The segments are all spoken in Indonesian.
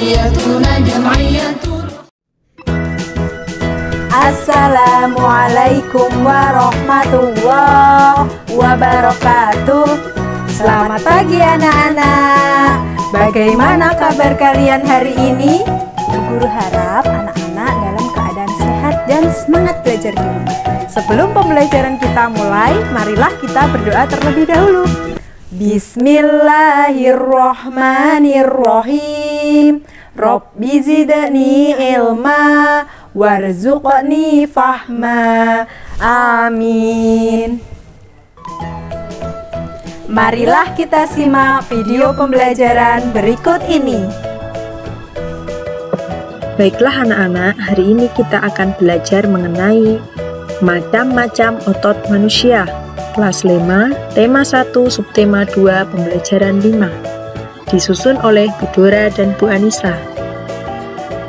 جمعيتنا جمعية. Assalamualaikum warahmatullahi wabarakatuh. Selamat pagi anak-anak. Bagaimana kabar kalian hari ini? Guru harap anak-anak dalam keadaan sehat dan semangat belajar di rumah. Sebelum pembelajaran kita mulai, marilah kita berdoa terlebih dahulu. Bismillahirrahmanirrahim. Rabbi zidni ilma warzuqni fahma. Amin. Marilah kita simak video pembelajaran berikut ini. Baiklah anak-anak, hari ini kita akan belajar mengenai macam-macam otot manusia. Kelas 5, tema 1, subtema 2, pembelajaran 5. Disusun oleh Bu Dora dan Bu Anissa.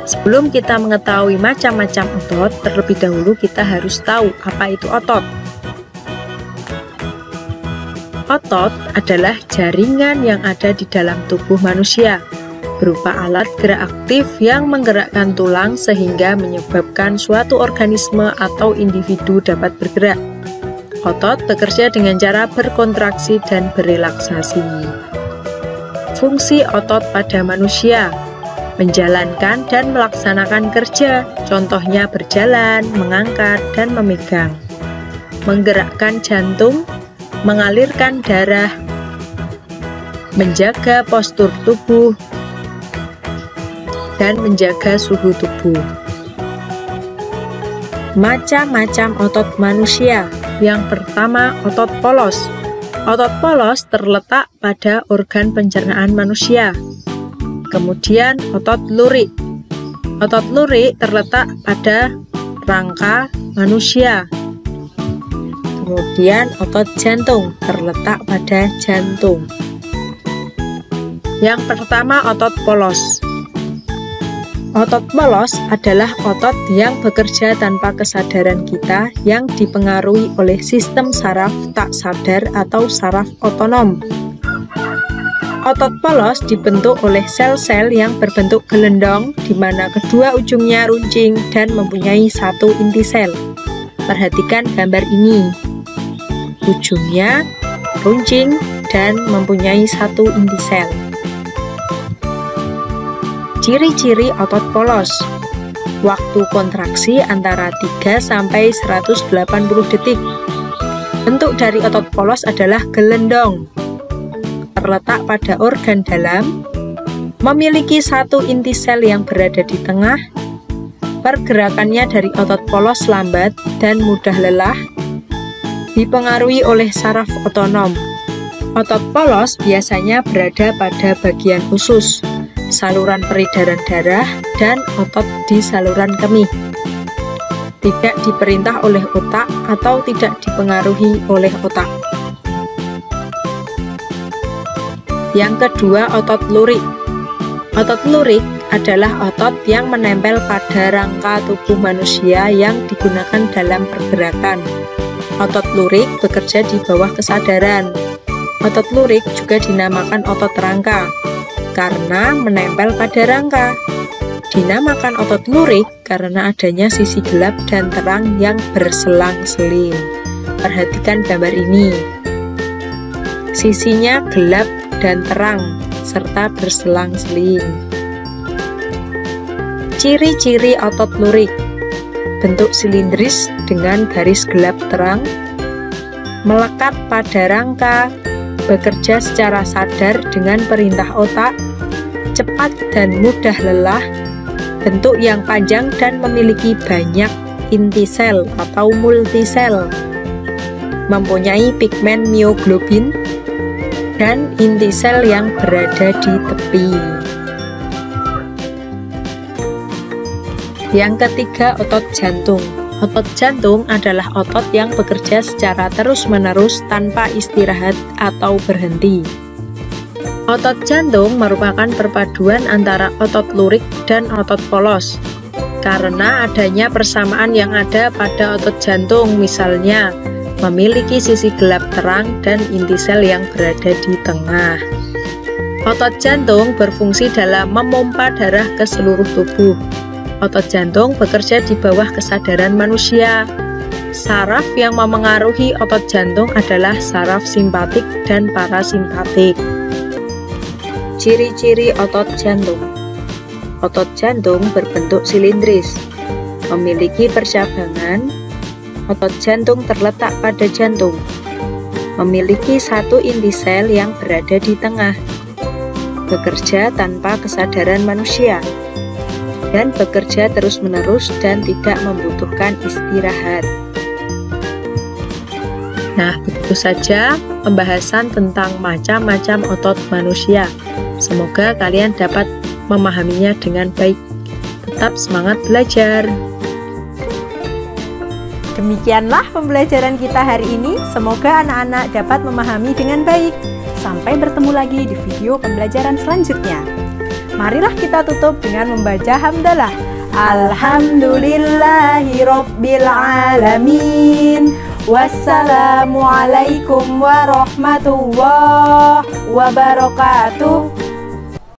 Sebelum kita mengetahui macam-macam otot, terlebih dahulu kita harus tahu apa itu otot. Otot adalah jaringan yang ada di dalam tubuh manusia, berupa alat gerak aktif yang menggerakkan tulang sehingga menyebabkan suatu organisme atau individu dapat bergerak. Otot bekerja dengan cara berkontraksi dan berelaksasi. Fungsi otot pada manusia: menjalankan dan melaksanakan kerja, contohnya berjalan, mengangkat, dan memegang. Menggerakkan jantung, mengalirkan darah, menjaga postur tubuh, dan menjaga suhu tubuh. Macam-macam otot manusia. Yang pertama, otot polos. Otot polos terletak pada organ pencernaan manusia. Kemudian otot lurik. Otot lurik terletak pada rangka manusia. Kemudian otot jantung terletak pada jantung. Yang pertama, otot polos. Otot polos adalah otot yang bekerja tanpa kesadaran kita, yang dipengaruhi oleh sistem saraf tak sadar atau saraf otonom. Otot polos dibentuk oleh sel-sel yang berbentuk gelendong, di mana kedua ujungnya runcing dan mempunyai satu inti sel. Perhatikan gambar ini. Ujungnya runcing dan mempunyai satu inti sel. Ciri-ciri otot polos: waktu kontraksi antara 3–180 detik. Bentuk dari otot polos adalah gelendong, terletak pada organ dalam, memiliki satu inti sel yang berada di tengah. Pergerakannya dari otot polos lambat dan mudah lelah, dipengaruhi oleh saraf otonom. Otot polos biasanya berada pada bagian usus, saluran peredaran darah, dan otot di saluran kemih. Tidak diperintah oleh otak atau tidak dipengaruhi oleh otak. Yang kedua, otot lurik. Otot lurik adalah otot yang menempel pada rangka tubuh manusia yang digunakan dalam pergerakan. Otot lurik bekerja di bawah kesadaran. Otot lurik juga dinamakan otot rangka karena menempel pada rangka. Dinamakan otot lurik karena adanya sisi gelap dan terang yang berselang-seling. Perhatikan gambar ini. Sisinya gelap dan terang serta berselang-seling. Ciri-ciri otot lurik: bentuk silindris dengan garis gelap terang, melekat pada rangka, bekerja secara sadar dengan perintah otak, cepat dan mudah lelah, bentuk yang panjang dan memiliki banyak inti sel atau multisel, mempunyai pigmen mioglobin, dan inti sel yang berada di tepi. Yang ketiga, otot jantung. Otot jantung adalah otot yang bekerja secara terus-menerus tanpa istirahat atau berhenti. Otot jantung merupakan perpaduan antara otot lurik dan otot polos. Karena adanya persamaan yang ada pada otot jantung, misalnya memiliki sisi gelap terang dan inti sel yang berada di tengah. Otot jantung berfungsi dalam memompa darah ke seluruh tubuh. Otot jantung bekerja di bawah kesadaran manusia. Saraf yang memengaruhi otot jantung adalah saraf simpatik dan parasimpatik. Ciri-ciri otot jantung. Otot jantung berbentuk silindris, memiliki percabangan. Otot jantung terletak pada jantung, memiliki satu inti sel yang berada di tengah, bekerja tanpa kesadaran manusia, dan bekerja terus-menerus dan tidak membutuhkan istirahat. Nah, begitu saja pembahasan tentang macam-macam otot manusia. Semoga kalian dapat memahaminya dengan baik. Tetap semangat belajar. Demikianlah pembelajaran kita hari ini. Semoga anak-anak dapat memahami dengan baik. Sampai bertemu lagi di video pembelajaran selanjutnya. Marilah kita tutup dengan membaca hamdalah. Alhamdulillahirabbil alamin. Wassalamualaikum warahmatullahi wabarakatuh.